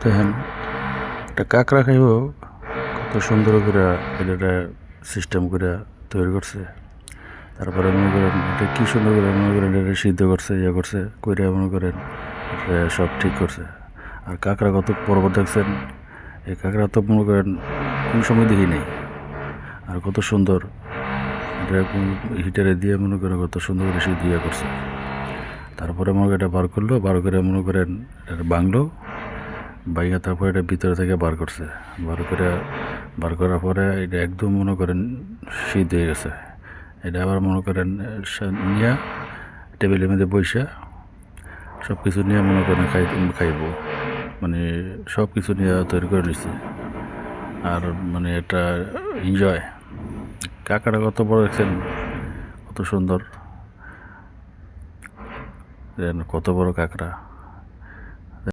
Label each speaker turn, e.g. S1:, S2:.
S1: দেখেন একটা কাঁকড়া খাইব কত সুন্দর করে এটা সিস্টেম করে তৈরি করছে। তারপরে মনে করেন এটা কী সুন্দর করে মনে করেন এটা সিদ্ধ করছে করছে কইরা মনে করেন এটা সব ঠিক করছে। আর কাঁকড়া কত বড় বড় দেখছেন, এই কাঁকড়া তো মনে করেন কোনো সময় দেখি নেই। আর কত সুন্দর এটা হিটারে দিয়ে মনে করেন কত সুন্দর করে সিদ্ধ করছে। তারপরে মনে করেন এটা বার করলো, বার করে মনে করেন এটা বাংলো, বাইরে তারপরে এটা ভিতরে থেকে বার করছে। বার করার পরে এটা একদম মনে করেন সিদ্ধ হয়ে গেছে। এটা আবার মনে করেন নিয়ে টেবিলের মধ্যে বসে সব কিছু নিয়ে মনে করেন খাইব, মানে সব কিছু নিয়ে তৈরি করে নিচ্ছে। আর মানে এটা এনজয়। কাঁকড়া কত বড় দেখছেন, কত সুন্দর, কত বড় কাঁকড়া।